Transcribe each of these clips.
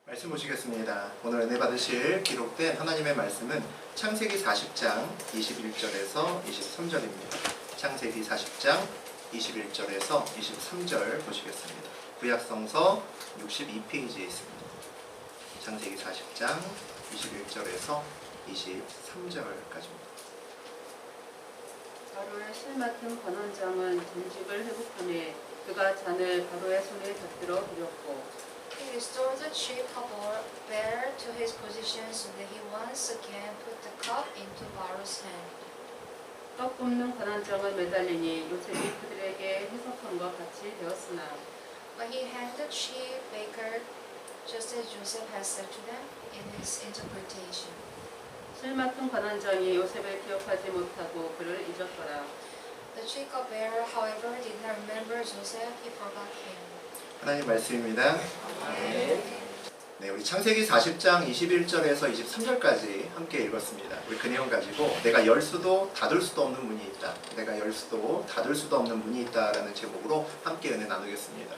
말씀 보시겠습니다. 오늘 은혜 받으실 기록된 하나님의 말씀은 창세기 40장 21절에서 23절입니다. 창세기 40장 21절에서 23절 보시겠습니다. 구약성서 62페이지에 있습니다. 창세기 40장 21절에서 23절까지입니다. 바로의 실 맡은 관원장은 전직을 회복하매 그가 잔을 바로의 손에 곁들여 드렸고 He restored the chief bearer to his position so that he once again put the cup into Pharaoh's hand. 떡 굽는 관원장은 매달리니 요셉이 그들에게 해석함과 같이 되었으나 But he hanged the chief baker just as Joseph had said to them in his interpretation. 실 맡은 관원장이 요셉을 기억하지 못하고 그를 잊었더라. The chief bearer, however, did not remember Joseph, he forgot him. 하나님 말씀입니다. 네, 우리 창세기 40장 21절에서 23절까지 함께 읽었습니다. 우리 그 내용 가지고 내가 열 수도 닫을 수도 없는 문이 있다. 내가 열 수도 닫을 수도 없는 문이 있다라는 제목으로 함께 은혜 나누겠습니다.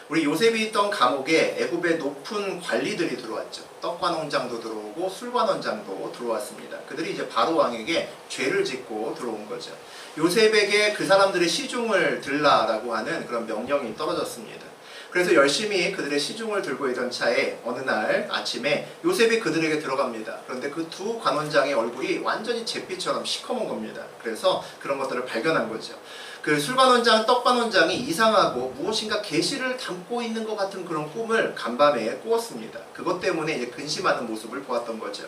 우리 요셉이 있던 감옥에 애굽의 높은 관리들이 들어왔죠. 떡관원장도 들어오고 술관원장도 들어왔습니다. 그들이 이제 바로 왕에게 죄를 짓고 들어온 거죠. 요셉에게 그 사람들의 시중을 들라라고 하는 그런 명령이 떨어졌습니다. 그래서 열심히 그들의 시중을 들고 있던 차에 어느 날 아침에 요셉이 그들에게 들어갑니다. 그런데 그 두 관원장의 얼굴이 완전히 잿빛처럼 시커먼 겁니다. 그래서 그런 것들을 발견한 거죠. 그 술관원장, 떡관원장이 이상하고 무엇인가 계시를 담고 있는 것 같은 그런 꿈을 간밤에 꾸었습니다. 그것 때문에 이제 근심하는 모습을 보았던 거죠.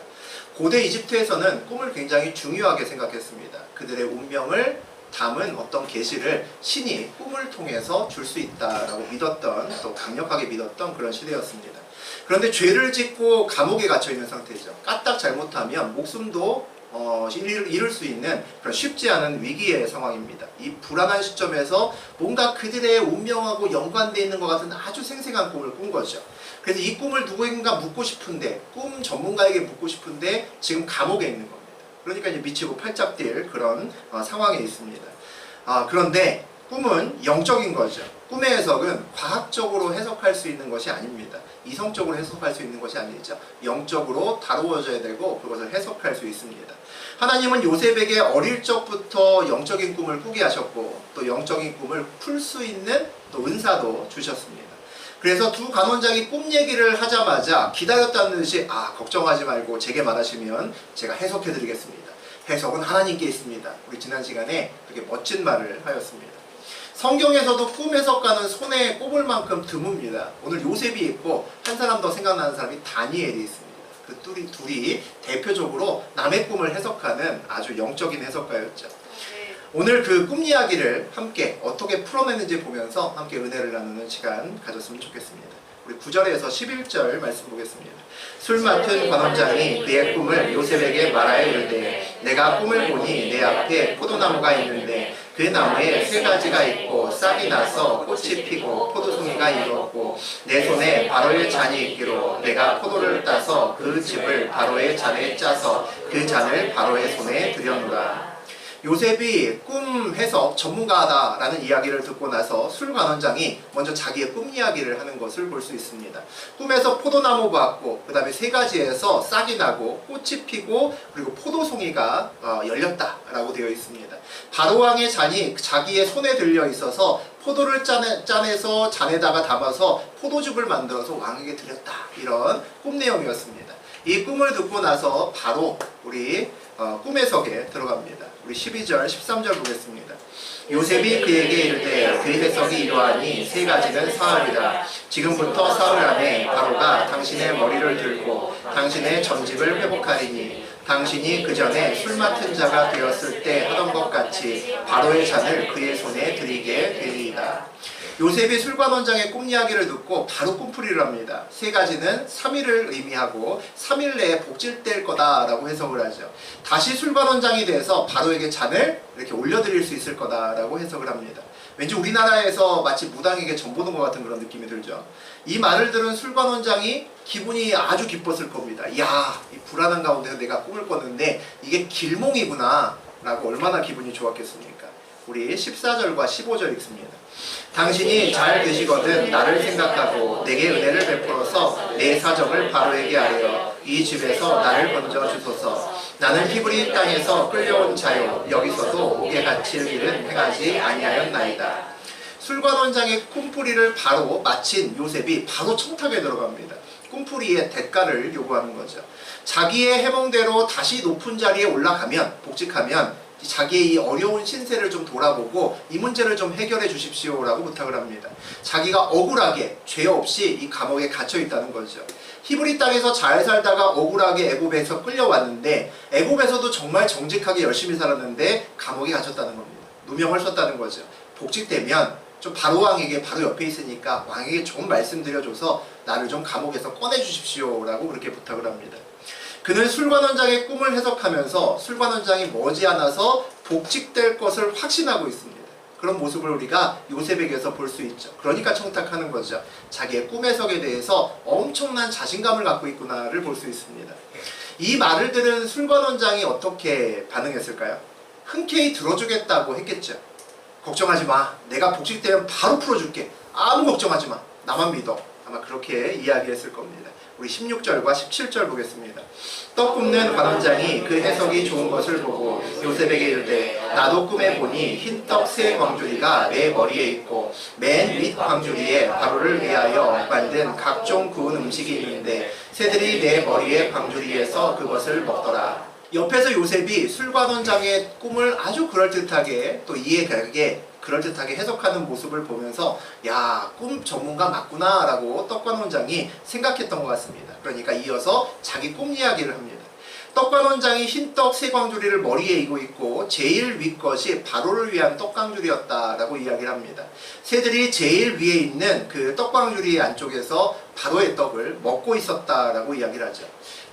고대 이집트에서는 꿈을 굉장히 중요하게 생각했습니다. 그들의 운명을 담은 어떤 계시를 신이 꿈을 통해서 줄 수 있다라고 믿었던, 또 강력하게 믿었던 그런 시대였습니다. 그런데 죄를 짓고 감옥에 갇혀 있는 상태죠. 까딱 잘못하면 목숨도 잃을 수 있는 그런 쉽지 않은 위기의 상황입니다. 이 불안한 시점에서 뭔가 그들의 운명하고 연관되어 있는 것 같은 아주 생생한 꿈을 꾼 거죠. 그래서 이 꿈을 누구에겐가 묻고 싶은데, 꿈 전문가에게 묻고 싶은데 지금 감옥에 있는 겁니다. 그러니까 이제 미치고 팔짝 뛸 그런 상황에 있습니다. 그런데 꿈은 영적인 거죠. 꿈의 해석은 과학적으로 해석할 수 있는 것이 아닙니다. 이성적으로 해석할 수 있는 것이 아니죠. 영적으로 다루어져야 되고 그것을 해석할 수 있습니다. 하나님은 요셉에게 어릴 적부터 영적인 꿈을 꾸게 하셨고 또 영적인 꿈을 풀 수 있는 또 은사도 주셨습니다. 그래서 두 관원장이 꿈 얘기를 하자마자 기다렸다는 듯이 걱정하지 말고 제게 말하시면 제가 해석해 드리겠습니다. 해석은 하나님께 있습니다. 우리 지난 시간에 그렇게 멋진 말을 하였습니다. 성경에서도 꿈 해석가는 손에 꼽을 만큼 드뭅니다. 오늘 요셉이 있고 한 사람 더 생각나는 사람이 다니엘이 있습니다. 그 둘이 대표적으로 남의 꿈을 해석하는 아주 영적인 해석가였죠. 오늘 그 꿈 이야기를 함께 어떻게 풀어내는지 보면서 함께 은혜를 나누는 시간 가졌으면 좋겠습니다. 우리 9절에서 11절 말씀 보겠습니다. 술 맡은 관원장이 그의 꿈을 요셉에게 말하여 이르되 내가 꿈을 보니 내 앞에 포도나무가 있는데 그 나무에 세 가지가 있고 싹이 나서 꽃이 피고 포도송이가 익었고 내 손에 바로의 잔이 있기로 내가 포도를 따서 그 즙을 바로의 잔에 짜서 그 잔을 바로의 손에 드렸노라. 요셉이 꿈 해석 전문가다라는 이야기를 듣고 나서 술관원장이 먼저 자기의 꿈 이야기를 하는 것을 볼 수 있습니다. 꿈에서 포도나무 봤고 그 다음에 세 가지에서 싹이 나고 꽃이 피고 그리고 포도송이가 열렸다라고 되어 있습니다. 바로왕의 잔이 자기의 손에 들려 있어서 포도를 짜내서 잔에다가 담아서 포도즙을 만들어서 왕에게 드렸다. 이런 꿈 내용이었습니다. 이 꿈을 듣고 나서 바로 우리 꿈 해석에 들어갑니다. 우리 12절, 13절 보겠습니다. 요셉이 그에게 이르되 그 해석이 이러하니 세 가지는 사흘이다. 지금부터 사흘 안에 바로가 당신의 머리를 들고 당신의 전직을 회복하리니 당신이 그 전에 술 맡은 자가 되었을 때 하던 것 같이 바로의 잔을 그의 손에 드리게 되리이다. 요셉이 술관원장의 꿈 이야기를 듣고 바로 꿈풀이를 합니다. 세 가지는 3일을 의미하고 3일 내에 복질될 거다라고 해석을 하죠. 다시 술관원장이 돼서 바로에게 잔을 이렇게 올려드릴 수 있을 거다라고 해석을 합니다. 왠지 우리나라에서 마치 무당에게 전 보는 것 같은 그런 느낌이 들죠. 이 말을 들은 술관원장이 기분이 아주 기뻤을 겁니다. 이야, 이 불안한 가운데서 내가 꿈을 꿨는데 이게 길몽이구나. 라고 얼마나 기분이 좋았겠습니까? 우리 14절과 15절 읽습니다. 당신이 잘 되시거든 나를 생각하고 내게 은혜를 베풀어서 내 사정을 바로에게 아뢰어 이 집에서 나를 건져 주소서. 나는 히브리 땅에서 끌려온 자요 여기서도 옥에 갇힐 일은 행하지 아니하였나이다. 술관원장의 꿈풀이를 바로 마친 요셉이 바로 청탁에 들어갑니다. 꿈풀이의 대가를 요구하는 거죠. 자기의 해몽대로 다시 높은 자리에 올라가면, 복직하면 자기의 이 어려운 신세를 좀 돌아보고 이 문제를 좀 해결해 주십시오라고 부탁을 합니다. 자기가 억울하게 죄 없이 이 감옥에 갇혀 있다는 거죠. 히브리 땅에서 잘 살다가 억울하게 애굽에서 끌려왔는데 애굽에서도 정말 정직하게 열심히 살았는데 감옥에 갇혔다는 겁니다. 누명을 썼다는 거죠. 복직되면 좀 바로 왕에게 바로 옆에 있으니까 왕에게 좋은 말씀 드려줘서 나를 좀 감옥에서 꺼내 주십시오라고 그렇게 부탁을 합니다. 그는 술관원장의 꿈을 해석하면서 술관원장이 머지않아서 복직될 것을 확신하고 있습니다. 그런 모습을 우리가 요셉에게서 볼 수 있죠. 그러니까 청탁하는 거죠. 자기의 꿈 해석에 대해서 엄청난 자신감을 갖고 있구나를 볼 수 있습니다. 이 말을 들은 술관원장이 어떻게 반응했을까요? 흔쾌히 들어주겠다고 했겠죠. 걱정하지 마. 내가 복직되면 바로 풀어줄게. 아무 걱정하지 마. 나만 믿어. 아마 그렇게 이야기했을 겁니다. 우리 16절과 17절 보겠습니다. 떡 굽는 관원장이 그 해석이 좋은 것을 보고 요셉에게 이르되 나도 꿈에 보니 흰떡 세 광주리가 내 머리에 있고 맨 윗 광주리에 바로를 위하여 만든 각종 구운 음식이 있는데 새들이 내 머리에 광주리에서 그것을 먹더라. 옆에서 요셉이 술관원장의 꿈을 아주 그럴듯하게 또 이해가게 그럴듯하게 해석하는 모습을 보면서 야, 꿈 전문가 맞구나 라고 떡관원장이 생각했던 것 같습니다. 그러니까 이어서 자기 꿈 이야기를 합니다. 떡관원장이 흰떡 세 광주리를 머리에 이고 있고 제일 윗 것이 바로를 위한 떡광주리였다라고 이야기를 합니다. 새들이 제일 위에 있는 그 떡광주리 안쪽에서 바로의 떡을 먹고 있었다라고 이야기를 하죠.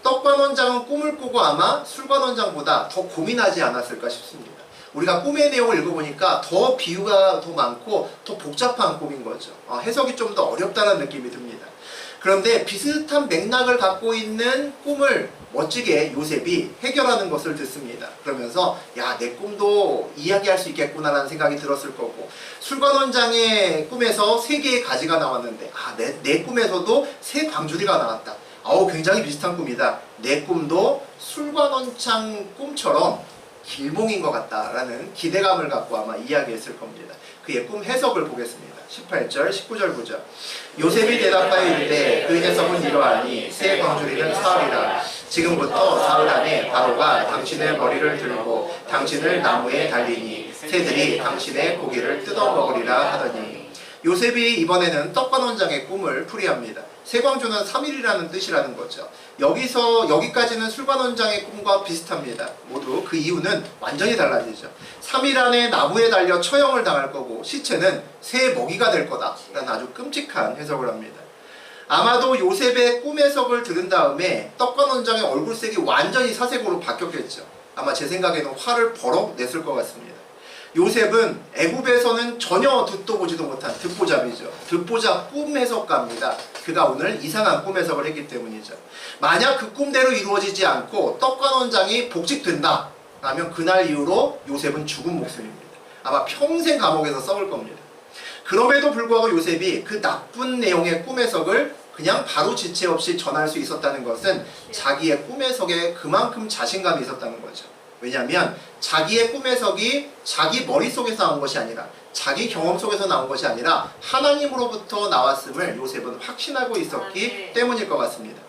떡관원장은 꿈을 꾸고 아마 술관원장보다 더 고민하지 않았을까 싶습니다. 우리가 꿈의 내용을 읽어보니까 더 비유가 더 많고 더 복잡한 꿈인 거죠. 해석이 좀 더 어렵다는 느낌이 듭니다. 그런데 비슷한 맥락을 갖고 있는 꿈을 멋지게 요셉이 해결하는 것을 듣습니다. 그러면서 야, 내 꿈도 이야기할 수 있겠구나라는 생각이 들었을 거고 술관원장의 꿈에서 세 개의 가지가 나왔는데 내 꿈에서도 세 광주리가 나왔다. 굉장히 비슷한 꿈이다. 내 꿈도 술관원장 꿈처럼 길몽인 것 같다라는 기대감을 갖고 아마 이야기했을 겁니다. 그의 꿈 해석을 보겠습니다. 18절, 19절 보죠. 요셉이 대답하여 이르되 그 해석은 이러하니 새 광주리는 사흘이라. 지금부터 사흘 안에 바로가 당신의 머리를 들고 당신을 나무에 달리니 새들이 당신의 고기를 뜯어 먹으리라 하더니 요셉이 이번에는 떡관원장의 꿈을 풀이합니다. 세광주는 3일이라는 뜻이라는 거죠. 여기까지는 술관원장의 꿈과 비슷합니다. 모두 그 이유는 완전히 달라지죠. 3일 안에 나무에 달려 처형을 당할 거고 시체는 새 먹이가 될 거다라는 아주 끔찍한 해석을 합니다. 아마도 요셉의 꿈 해석을 들은 다음에 떡관원장의 얼굴색이 완전히 사색으로 바뀌었겠죠. 아마 제 생각에는 화를 버럭 냈을 것 같습니다. 요셉은 애굽에서는 전혀 듣도 보지도 못한 듣보잡이죠. 듣보잡 꿈 해석가입니다. 그가 오늘 이상한 꿈 해석을 했기 때문이죠. 만약 그 꿈대로 이루어지지 않고 떡관원장이 복직된다 라면 그날 이후로 요셉은 죽은 목숨입니다. 아마 평생 감옥에서 썩을 겁니다. 그럼에도 불구하고 요셉이 그 나쁜 내용의 꿈 해석을 그냥 바로 지체 없이 전할 수 있었다는 것은 자기의 꿈 해석에 그만큼 자신감이 있었다는 거죠. 왜냐하면 자기의 꿈 해석이 자기 머릿속에서 나온 것이 아니라 자기 경험 속에서 나온 것이 아니라 하나님으로부터 나왔음을 요셉은 확신하고 있었기 때문일 것 같습니다.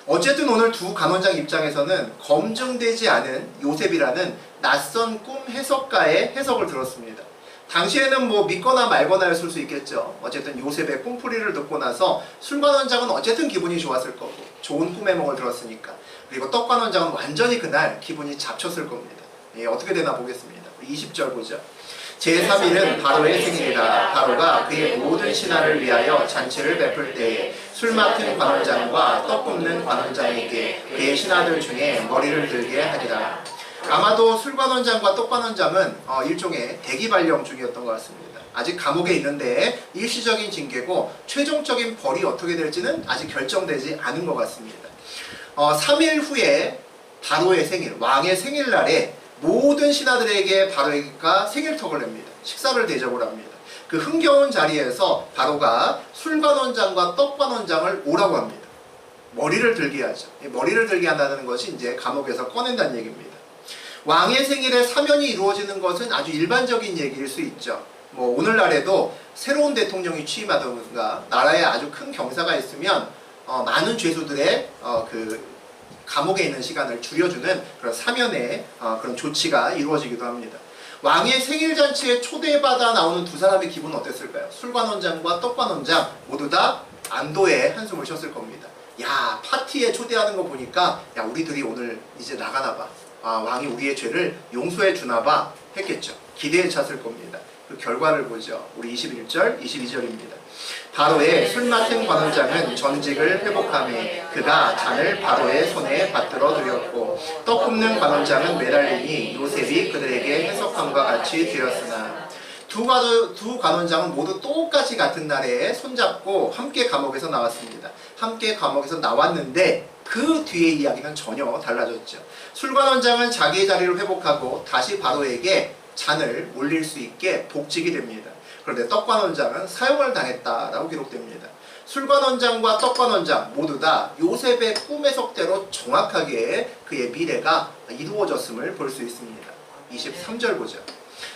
어쨌든 오늘 두 간원장 입장에서는 검증되지 않은 요셉이라는 낯선 꿈 해석가의 해석을 들었습니다. 당시에는 뭐 믿거나 말거나였을 수 있겠죠. 어쨌든 요셉의 꿈풀이를 듣고 나서 술관원장은 어쨌든 기분이 좋았을 거고 좋은 꿈의 몽을 들었으니까. 그리고 떡관원장은 완전히 그날 기분이 잡쳤을 겁니다. 어떻게 되나 보겠습니다. 20절 보죠. 제3일은 바로의 생일이라. 바로가 그의 모든 신하를 위하여 잔치를 베풀 때에 술 맡은 관원장과 떡 굽는 관원장에게 그의 신하들 중에 머리를 들게 하리라. 아마도 술관원장과 떡관원장은 일종의 대기발령 중이었던 것 같습니다. 아직 감옥에 있는데 일시적인 징계고 최종적인 벌이 어떻게 될지는 아직 결정되지 않은 것 같습니다. 3일 후에 바로의 생일, 왕의 생일날에 모든 신하들에게 바로가 생일턱을 냅니다. 식사를 대접을 합니다. 그 흥겨운 자리에서 바로가 술관원장과 떡관원장을 오라고 합니다. 머리를 들게 하죠. 머리를 들게 한다는 것이 이제 감옥에서 꺼낸다는 얘기입니다. 왕의 생일에 사면이 이루어지는 것은 아주 일반적인 얘기일 수 있죠. 뭐 오늘날에도 새로운 대통령이 취임하던가 나라에 아주 큰 경사가 있으면 많은 죄수들의 그 감옥에 있는 시간을 줄여주는 그런 사면의 그런 조치가 이루어지기도 합니다. 왕의 생일잔치에 초대받아 나오는 두 사람의 기분은 어땠을까요? 술관원장과 떡관원장 모두 다 안도의 한숨을 쉬었을 겁니다. 야, 파티에 초대하는 거 보니까 야, 우리들이 오늘 이제 나가나 봐. 왕이 우리의 죄를 용서해 주나 봐 했겠죠. 기대에 찼을 겁니다. 그 결과를 보죠. 우리 21절, 22절입니다. 바로의 술 맡은 관원장은 전직을 회복하매 그가 잔을 바로의 손에 받들어 드렸고 떡 굽는 관원장은 매달리니 요셉이 그들에게 해석함과 같이 되었으나 두 관원장은 모두 똑같이 같은 날에 손잡고 함께 감옥에서 나왔습니다. 함께 감옥에서 나왔는데 그 뒤의 이야기는 전혀 달라졌죠. 술관원장은 자기의 자리를 회복하고 다시 바로에게 잔을 올릴 수 있게 복직이 됩니다. 그런데 떡관원장은 사형을 당했다라고 기록됩니다. 술관원장과 떡관원장 모두 다 요셉의 꿈 해석대로 정확하게 그의 미래가 이루어졌음을 볼 수 있습니다. 23절 보죠.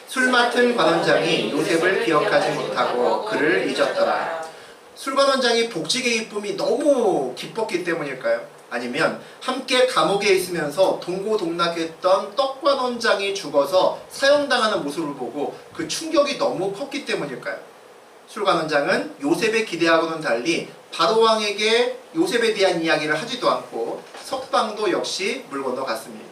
술 맡은 관원장이 요셉을 기억하지 못하고 그를 잊었더라. 술관원장이 복직의 기쁨이 너무 기뻤기 때문일까요? 아니면 함께 감옥에 있으면서 동고동락했던 떡관원장이 죽어서 사형당하는 모습을 보고 그 충격이 너무 컸기 때문일까요? 술관원장은 요셉의 기대하고는 달리 바로왕에게 요셉에 대한 이야기를 하지도 않고 석방도 역시 물 건너갔습니다.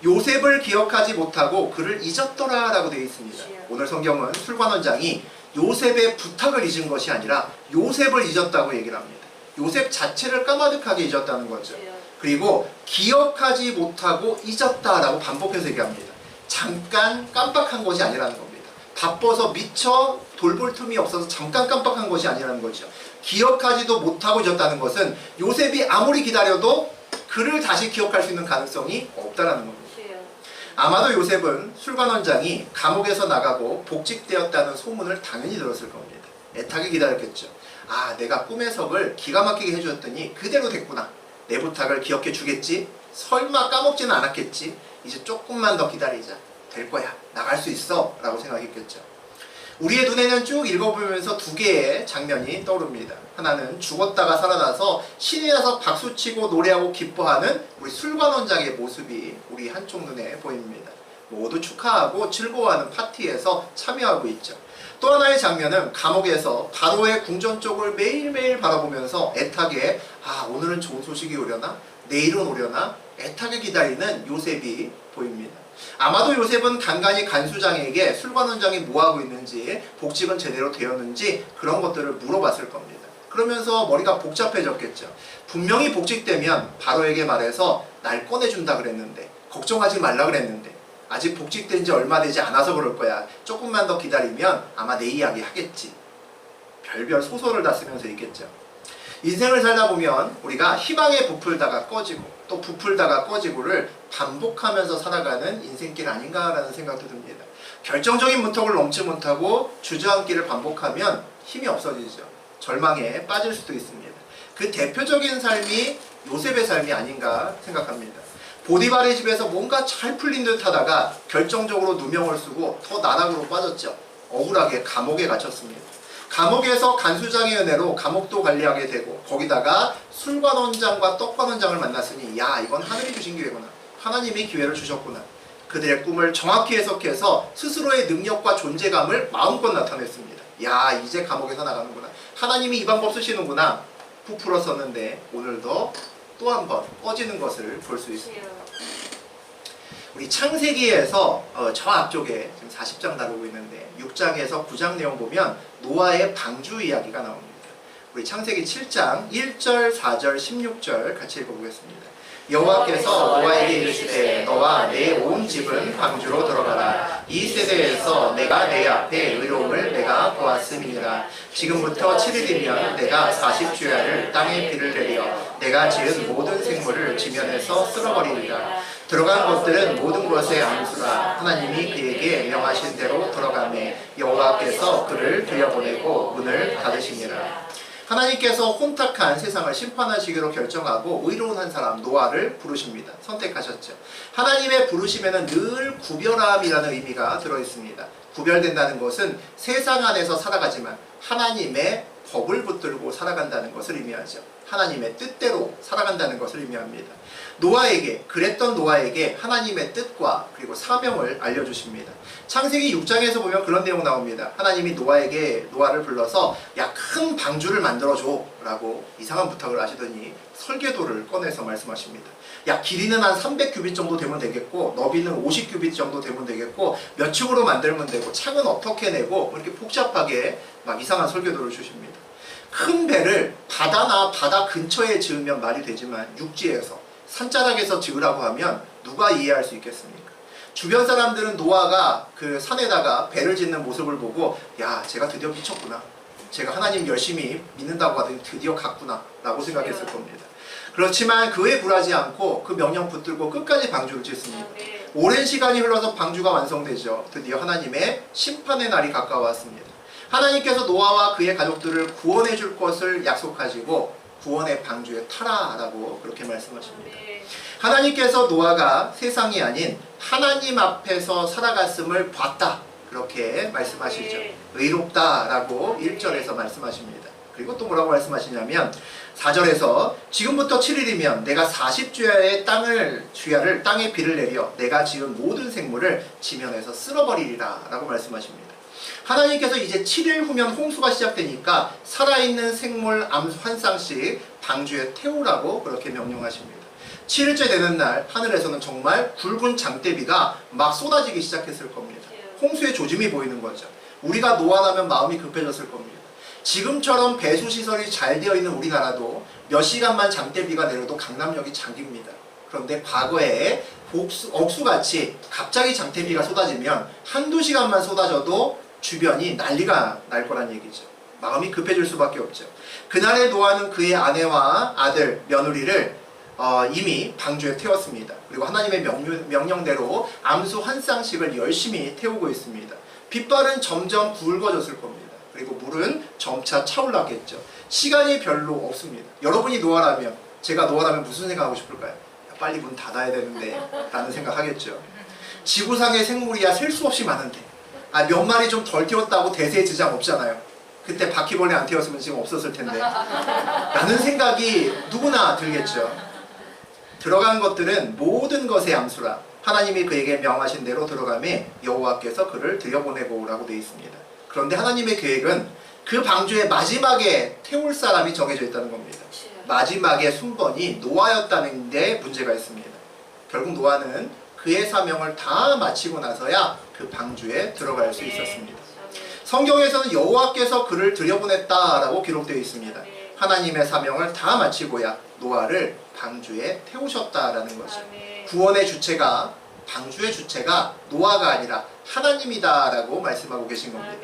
요셉을 기억하지 못하고 그를 잊었더라 라고 되어 있습니다. 오늘 성경은 술관원장이 요셉의 부탁을 잊은 것이 아니라 요셉을 잊었다고 얘기를 합니다. 요셉 자체를 까마득하게 잊었다는 거죠. 그리고 기억하지 못하고 잊었다라고 반복해서 얘기합니다. 잠깐 깜빡한 것이 아니라는 겁니다. 바빠서 미처 돌볼 틈이 없어서 잠깐 깜빡한 것이 아니라는 거죠. 기억하지도 못하고 잊었다는 것은 요셉이 아무리 기다려도 그를 다시 기억할 수 있는 가능성이 없다라는 겁니다. 아마도 요셉은 술관원장이 감옥에서 나가고 복직되었다는 소문을 당연히 들었을 겁니다. 애타게 기다렸겠죠. 아, 내가 꿈의 석을 기가 막히게 해주었더니 그대로 됐구나. 내 부탁을 기억해 주겠지? 설마 까먹지는 않았겠지? 이제 조금만 더 기다리자. 될 거야. 나갈 수 있어. 라고 생각했겠죠. 우리의 눈에는 쭉 읽어보면서 두 개의 장면이 떠오릅니다. 하나는 죽었다가 살아나서 신이 나서 박수치고 노래하고 기뻐하는 우리 술관원장의 모습이 우리 한쪽 눈에 보입니다. 모두 축하하고 즐거워하는 파티에서 참여하고 있죠. 또 하나의 장면은 감옥에서 바로의 궁전 쪽을 매일매일 바라보면서 애타게 오늘은 좋은 소식이 오려나? 내일은 오려나? 애타게 기다리는 요셉이 보입니다. 아마도 요셉은 간간히 간수장에게 술관원장이 뭐하고 있는지 복직은 제대로 되었는지 그런 것들을 물어봤을 겁니다. 그러면서 머리가 복잡해졌겠죠. 분명히 복직되면 바로에게 말해서 날 꺼내준다 그랬는데 걱정하지 말라 그랬는데 아직 복직된 지 얼마 되지 않아서 그럴 거야. 조금만 더 기다리면 아마 내 이야기 하겠지. 별별 소설을 다 쓰면서 있겠죠. 인생을 살다 보면 우리가 희망에 부풀다가 꺼지고 또 부풀다가 꺼지고를 반복하면서 살아가는 인생길 아닌가라는 생각도 듭니다. 결정적인 문턱을 넘지 못하고 주저앉기를 반복하면 힘이 없어지죠. 절망에 빠질 수도 있습니다. 그 대표적인 삶이 요셉의 삶이 아닌가 생각합니다. 보디발의 집에서 뭔가 잘 풀린 듯 하다가 결정적으로 누명을 쓰고 더 나락으로 빠졌죠. 억울하게 감옥에 갇혔습니다. 감옥에서 간수장의 은혜로 감옥도 관리하게 되고 거기다가 술관원장과 떡관원장을 만났으니 야, 이건 하늘이 주신 기회구나. 하나님이 기회를 주셨구나. 그들의 꿈을 정확히 해석해서 스스로의 능력과 존재감을 마음껏 나타냈습니다. 야, 이제 감옥에서 나가는구나. 하나님이 이 방법 쓰시는구나. 부풀었었는데 오늘도 또 한 번 꺼지는 것을 볼 수 있습니다. 우리 창세기에서 저 앞쪽에 지금 40장 다루고 있는데 6장에서 9장 내용 보면 노아의 방주 이야기가 나옵니다. 우리 창세기 7장 1절, 4절, 16절 같이 읽어보겠습니다. 여호와께서 노아에게 이르시되 너와 내 온 집은 방주로 들어가라. 이 세대에서 내가 내 앞에 의로움을 내가 보았음이니라. 지금부터 7일이면 내가 40주야를 땅에 비를 내려 내가 지은 모든 생물을 지면에서 쓸어버리리라. 들어간 것들은 모든 것의 암수라. 하나님이 그에게 명하신 대로 들어가매 여호와께서 그를 들여보내고 문을 닫으시니라. 하나님께서 혼탁한 세상을 심판하시기로 결정하고 의로운 한 사람 노아를 부르십니다. 선택하셨죠. 하나님의 부르심에는 늘 구별함이라는 의미가 들어있습니다. 구별된다는 것은 세상 안에서 살아가지만 하나님의 법을 붙들고 살아간다는 것을 의미하죠. 하나님의 뜻대로 살아간다는 것을 의미합니다. 그랬던 노아에게 하나님의 뜻과 그리고 사명을 알려주십니다. 창세기 6장에서 보면 그런 내용 나옵니다. 하나님이 노아를 불러서 야, 큰 방주를 만들어줘 라고 이상한 부탁을 하시더니 설계도를 꺼내서 말씀하십니다. 야, 길이는 한 300규빗 정도 되면 되겠고 너비는 50규빗 정도 되면 되겠고 몇 층으로 만들면 되고 창은 어떻게 내고 이렇게 복잡하게 막 이상한 설계도를 주십니다. 큰 배를 바다나 바다 근처에 지으면 말이 되지만 육지에서 산자락에서 지으라고 하면 누가 이해할 수 있겠습니까? 주변 사람들은 노아가 그 산에다가 배를 짓는 모습을 보고 야, 제가 드디어 미쳤구나. 제가 하나님 열심히 믿는다고 하더니 드디어 갔구나 라고 생각했을 겁니다. 그렇지만 그에 굴하지 않고 그 명령 붙들고 끝까지 방주를 짓습니다. 오랜 시간이 흘러서 방주가 완성되죠. 드디어 하나님의 심판의 날이 가까워왔습니다. 하나님께서 노아와 그의 가족들을 구원해 줄 것을 약속하시고 구원의 방주에 타라라고 그렇게 말씀하십니다. 하나님께서 노아가 세상이 아닌 하나님 앞에서 살아갔음을 봤다. 그렇게 말씀하시죠. 의롭다라고 1절에서 말씀하십니다. 그리고 또 뭐라고 말씀하시냐면 4절에서 지금부터 7일이면 내가 40주야의 땅에 비를 내려 내가 지은 모든 생물을 지면에서 쓸어버리리라 라고 말씀하십니다. 하나님께서 이제 7일 후면 홍수가 시작되니까 살아있는 생물 한 쌍씩 방주에 태우라고 그렇게 명령하십니다. 7일째 되는 날 하늘에서는 정말 굵은 장대비가 막 쏟아지기 시작했을 겁니다. 홍수의 조짐이 보이는 거죠. 우리가 노아라면 마음이 급해졌을 겁니다. 지금처럼 배수시설이 잘 되어 있는 우리나라도 몇 시간만 장대비가 내려도 강남역이 잠깁니다. 그런데 과거에 억수같이 갑자기 장대비가 쏟아지면 한두 시간만 쏟아져도 주변이 난리가 날 거란 얘기죠. 마음이 급해질 수밖에 없죠. 그날의 노아는 그의 아내와 아들, 며느리를 이미 방주에 태웠습니다. 그리고 하나님의 명령대로 암수 한 쌍씩을 열심히 태우고 있습니다. 빗발은 점점 굵어졌을 겁니다. 그리고 물은 점차 차올랐겠죠. 시간이 별로 없습니다. 여러분이 노아라면, 제가 노아라면 무슨 생각하고 싶을까요? 빨리 문 닫아야 되는데 라는 생각하겠죠. 지구상의 생물이야 셀 수 없이 많은데 몇 마리 좀 덜 태웠다고 대세에 지장 없잖아요. 그때 바퀴벌레 안 태웠으면 지금 없었을 텐데 라는 생각이 누구나 들겠죠. 들어간 것들은 모든 것의 암수라. 하나님이 그에게 명하신 대로 들어가매 여호와께서 그를 들여보내고 라고 되어 있습니다. 그런데 하나님의 계획은 그 방주의 마지막에 태울 사람이 정해져 있다는 겁니다. 마지막에 순번이 노아였다는 데 문제가 있습니다. 결국 노아는 그의 사명을 다 마치고 나서야 그 방주에 들어갈 수 있었습니다. 성경에서는 여호와께서 그를 들여보냈다라고 기록되어 있습니다. 하나님의 사명을 다 마치고야 노아를 방주에 태우셨다라는 거죠. 구원의 주체가, 방주의 주체가 노아가 아니라 하나님이다라고 말씀하고 계신 겁니다.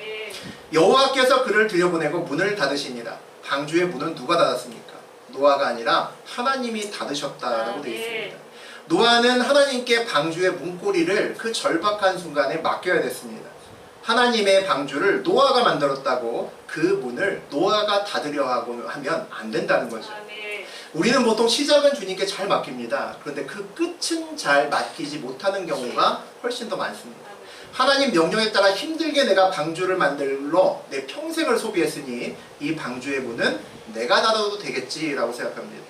여호와께서 그를 들여보내고 문을 닫으시니라. 방주의 문은 누가 닫았습니까? 노아가 아니라 하나님이 닫으셨다라고 되어 있습니다. 노아는 하나님께 방주의 문고리를 그 절박한 순간에 맡겨야 됐습니다. 하나님의 방주를 노아가 만들었다고 그 문을 노아가 닫으려 하면 안 된다는 거죠. 우리는 보통 시작은 주님께 잘 맡깁니다. 그런데 그 끝은 잘 맡기지 못하는 경우가 훨씬 더 많습니다. 하나님 명령에 따라 힘들게 내가 방주를 만들러 내 평생을 소비했으니 이 방주의 문은 내가 닫아도 되겠지라고 생각합니다.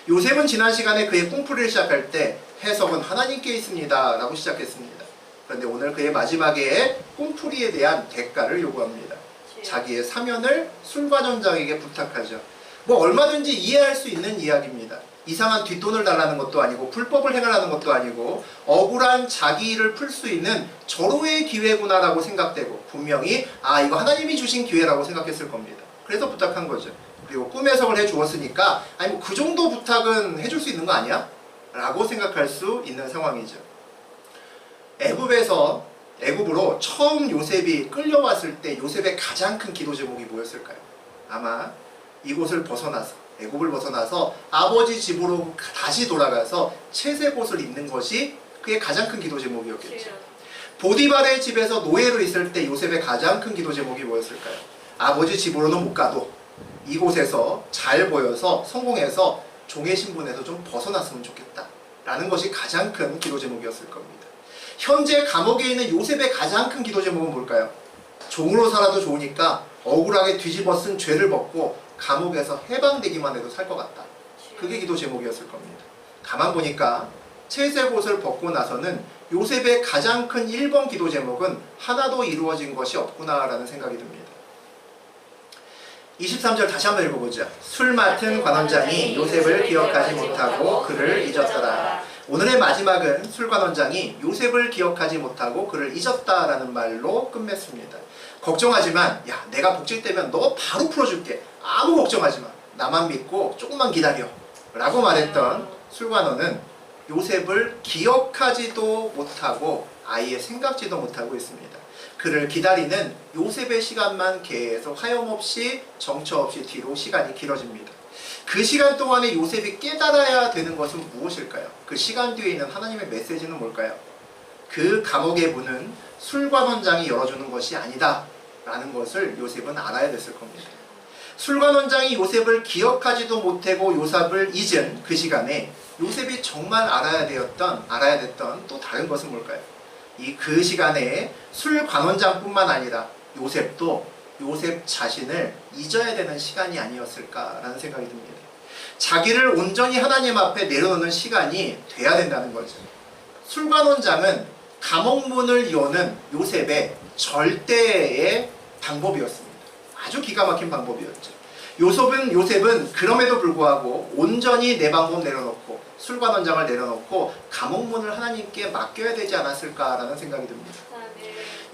요셉은 지난 시간에 그의 꿈풀이를 시작할 때 해석은 하나님께 있습니다 라고 시작했습니다. 그런데 오늘 그의 마지막에 꿈풀이에 대한 대가를 요구합니다. 자기의 사면을 술관원장에게 부탁하죠. 얼마든지 이해할 수 있는 이야기입니다. 이상한 뒷돈을 달라는 것도 아니고 불법을 행하라는 것도 아니고 억울한 자기 일을 풀 수 있는 절호의 기회구나 라고 생각되고 분명히 이거 하나님이 주신 기회라고 생각했을 겁니다. 그래서 부탁한 거죠. 그리고 꿈 해석을 해주었으니까 그 정도 부탁은 해줄 수 있는 거 아니야? 라고 생각할 수 있는 상황이죠. 애굽으로 처음 요셉이 끌려왔을 때 요셉의 가장 큰 기도 제목이 뭐였을까요? 아마 이곳을 벗어나서 애굽을 벗어나서 아버지 집으로 다시 돌아가서 채색 옷을 입는 것이 그의 가장 큰 기도 제목이었겠죠. 보디발의 집에서 노예로 있을 때 요셉의 가장 큰 기도 제목이 뭐였을까요? 아버지 집으로는 못 가도 이곳에서 잘 보여서 성공해서 종의 신분에서 좀 벗어났으면 좋겠다 라는 것이 가장 큰 기도 제목이었을 겁니다. 현재 감옥에 있는 요셉의 가장 큰 기도 제목은 뭘까요? 종으로 살아도 좋으니까 억울하게 뒤집어 쓴 죄를 벗고 감옥에서 해방되기만 해도 살 것 같다. 그게 기도 제목이었을 겁니다. 가만 보니까 채색 옷을 벗고 나서는 요셉의 가장 큰 1번 기도 제목은 하나도 이루어진 것이 없구나라는 생각이 듭니다. 23절 다시 한번 읽어보자. 술 맡은 관원장이 요셉을 기억하지 못하고 그를 잊었더라. 오늘의 마지막은 술관원장이 요셉을 기억하지 못하고 그를 잊었다라는 말로 끝맺습니다. 걱정하지만 야 내가 복직되면 너 바로 풀어줄게. 아무 걱정하지 마. 나만 믿고 조금만 기다려 라고 말했던 술관원은 요셉을 기억하지도 못하고 아예 생각지도 못하고 있습니다. 그를 기다리는 요셉의 시간만 계속 하염없이 정처 없이 뒤로 시간이 길어집니다. 그 시간 동안에 요셉이 깨달아야 되는 것은 무엇일까요? 그 시간 뒤에 있는 하나님의 메시지는 뭘까요? 그 감옥의 문은 술관원장이 열어주는 것이 아니다 라는 것을 요셉은 알아야 됐을 겁니다. 술관원장이 요셉을 기억하지도 못하고 요셉을 잊은 그 시간에 요셉이 정말 알아야 됐던 또 다른 것은 뭘까요? 그 시간에 술관원장뿐만 아니라 요셉도 요셉 자신을 잊어야 되는 시간이 아니었을까라는 생각이 듭니다. 자기를 온전히 하나님 앞에 내려놓는 시간이 돼야 된다는 거죠. 술관원장은 감옥문을 여는 요셉의 절대의 방법이었습니다. 아주 기가 막힌 방법이었죠. 요셉은 그럼에도 불구하고 온전히 내 방법 내려놓고 술관원장을 내려놓고 감옥문을 하나님께 맡겨야 되지 않았을까라는 생각이 듭니다.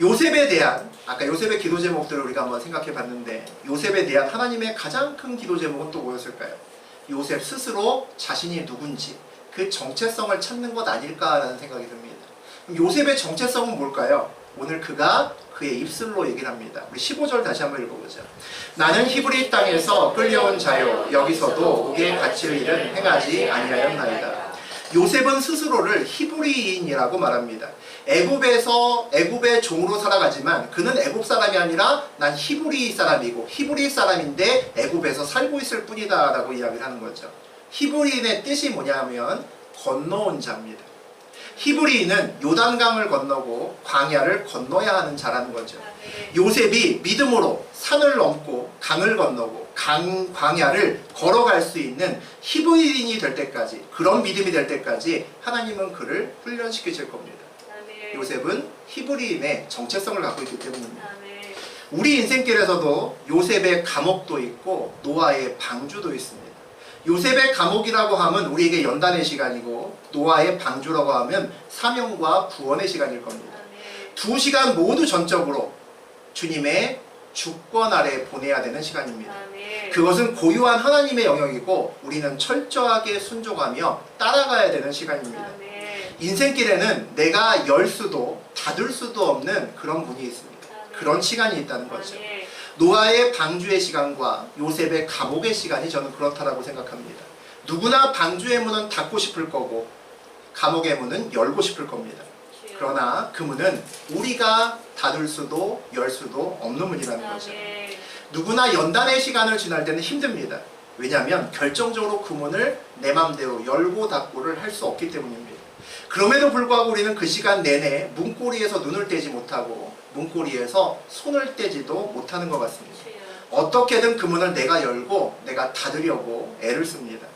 요셉에 대한 아까 요셉의 기도 제목들을 우리가 한번 생각해 봤는데 요셉에 대한 하나님의 가장 큰 기도 제목은 또 뭐였을까요? 요셉 스스로 자신이 누군지 그 정체성을 찾는 것 아닐까라는 생각이 듭니다. 요셉의 정체성은 뭘까요? 오늘 그가 그의 입술로 얘기를 합니다. 우리 15절 다시 한번 읽어보자. 나는 히브리 땅에서 끌려온 자요 여기서도 옥에 갇힐 일은 행하지 아니하였나이다. 요셉은 스스로를 히브리인이라고 말합니다. 애굽의 종으로 살아가지만 그는 애굽 사람이 아니라 난 히브리 사람이고 히브리 사람인데 애굽에서 살고 있을 뿐이다 라고 이야기를 하는 거죠. 히브리인의 뜻이 뭐냐면 건너온 자입니다. 히브리인은 요단강을 건너고 광야를 건너야 하는 자라는 거죠. 요셉이 믿음으로 산을 넘고 강을 건너고 광야를 걸어갈 수 있는 히브리인이 될 때까지 그런 믿음이 될 때까지 하나님은 그를 훈련시키실 겁니다. 요셉은 히브리인의 정체성을 갖고 있기 때문입니다. 우리 인생길에서도 요셉의 감옥도 있고 노아의 방주도 있습니다. 요셉의 감옥이라고 하면 우리에게 연단의 시간이고 노아의 방주라고 하면 사명과 구원의 시간일 겁니다. 두 시간 모두 전적으로 주님의 주권 아래 보내야 되는 시간입니다. 그것은 고유한 하나님의 영역이고 우리는 철저하게 순종하며 따라가야 되는 시간입니다. 인생길에는 내가 열 수도 닫을 수도 없는 그런 문이 있습니다. 그런 시간이 있다는 거죠. 노아의 방주의 시간과 요셉의 감옥의 시간이 저는 그렇다라고 생각합니다. 누구나 방주의 문은 닫고 싶을 거고 감옥의 문은 열고 싶을 겁니다. 그러나 그 문은 우리가 닫을 수도 열 수도 없는 문이라는 거죠. 누구나 연단의 시간을 지날 때는 힘듭니다. 왜냐하면 결정적으로 그 문을 내 맘대로 열고 닫고를 할 수 없기 때문입니다. 그럼에도 불구하고 우리는 그 시간 내내 문고리에서 눈을 떼지 못하고 문고리에서 손을 떼지도 못하는 것 같습니다. 어떻게든 그 문을 내가 열고 내가 닫으려고 애를 씁니다.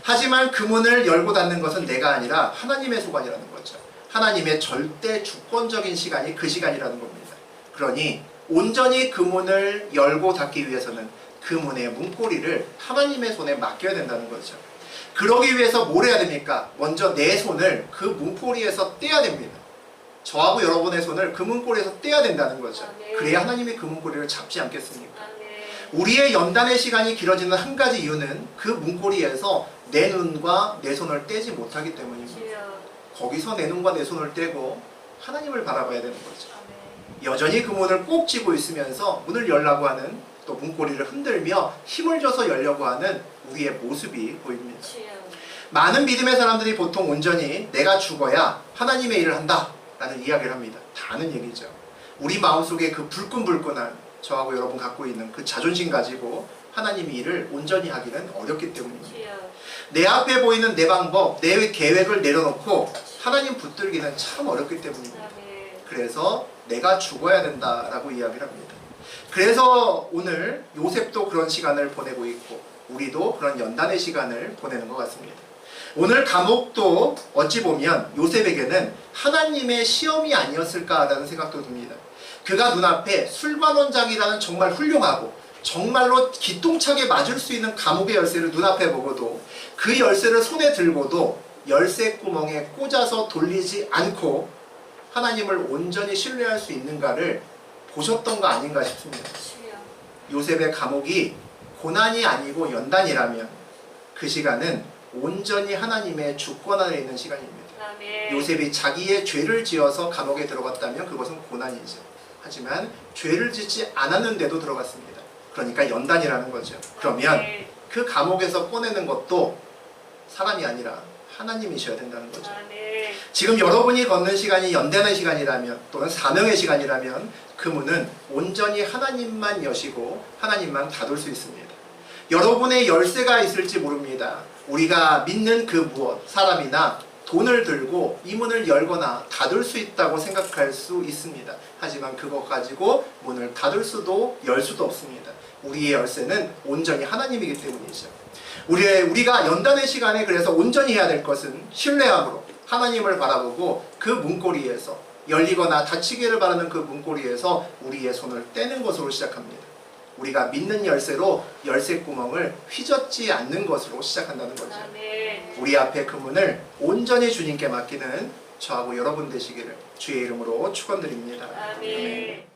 하지만 그 문을 열고 닫는 것은 내가 아니라 하나님의 소관이라는 거죠. 하나님의 절대 주권적인 시간이 그 시간이라는 겁니다. 그러니 온전히 그 문을 열고 닫기 위해서는 그 문의 문고리를 하나님의 손에 맡겨야 된다는 거죠. 그러기 위해서 뭘 해야 됩니까? 먼저 내 손을 그 문고리에서 떼야 됩니다. 저하고 여러분의 손을 그 문고리에서 떼야 된다는 거죠. 그래야 하나님이 그 문고리를 잡지 않겠습니까? 우리의 연단의 시간이 길어지는 한 가지 이유는 그 문고리에서 내 눈과 내 손을 떼지 못하기 때문입니다. 거기서 내 눈과 내 손을 떼고 하나님을 바라봐야 되는 거죠. 여전히 그 문을 꼭 쥐고 있으면서 문을 열라고 하는 또 문고리를 흔들며 힘을 줘서 열려고 하는 우리의 모습이 보입니다. 주여. 많은 믿음의 사람들이 보통 온전히 내가 죽어야 하나님의 일을 한다 라는 이야기를 합니다. 다 아는 얘기죠. 우리 마음속에 그 불끈불끈한 저하고 여러분 갖고 있는 그 자존심 가지고 하나님의 일을 온전히 하기는 어렵기 때문입니다. 주여. 내 앞에 보이는 내 방법, 내 계획을 내려놓고 하나님 붙들기는 참 어렵기 때문입니다. 아멘. 그래서 내가 죽어야 된다라고 이야기를 합니다. 그래서 오늘 요셉도 그런 시간을 보내고 있고 우리도 그런 연단의 시간을 보내는 것 같습니다. 오늘 감옥도 어찌 보면 요셉에게는 하나님의 시험이 아니었을까라는 생각도 듭니다. 그가 눈앞에 술관원장이라는 정말 훌륭하고 정말로 기똥차게 맞을 수 있는 감옥의 열쇠를 눈앞에 보고도 그 열쇠를 손에 들고도 열쇠 구멍에 꽂아서 돌리지 않고 하나님을 온전히 신뢰할 수 있는가를 보셨던 거 아닌가 싶습니다. 주여. 요셉의 감옥이 고난이 아니고 연단이라면 그 시간은 온전히 하나님의 주권 안에 있는 시간입니다. 아멘. 요셉이 자기의 죄를 지어서 감옥에 들어갔다면 그것은 고난이죠. 하지만 죄를 짓지 않았는데도 들어갔습니다. 그러니까 연단이라면 거죠. 그러면 아멘. 그 감옥에서 꺼내는 것도 사람이 아니라 하나님이셔야 된다는 거죠. 아멘. 지금 여러분이 걷는 시간이 연대는 시간이라면 또는 사명의 시간이라면 그 문은 온전히 하나님만 여시고 하나님만 닫을 수 있습니다. 여러분의 열쇠가 있을지 모릅니다. 우리가 믿는 그 무엇, 사람이나 돈을 들고 이 문을 열거나 닫을 수 있다고 생각할 수 있습니다. 하지만 그것 가지고 문을 닫을 수도 열 수도 없습니다. 우리의 열쇠는 온전히 하나님이기 때문이죠. 우리가 연단의 시간에 그래서 온전히 해야 될 것은 신뢰함으로 하나님을 바라보고 그 문고리에서 열리거나 닫히기를 바라는 그 문고리에서 우리의 손을 떼는 것으로 시작합니다. 우리가 믿는 열쇠로 열쇠 구멍을 휘젓지 않는 것으로 시작한다는 거죠. 아멘. 우리 앞에 그 문을 온전히 주님께 맡기는 저하고 여러분 되시기를 주의 이름으로 축원드립니다. 아멘.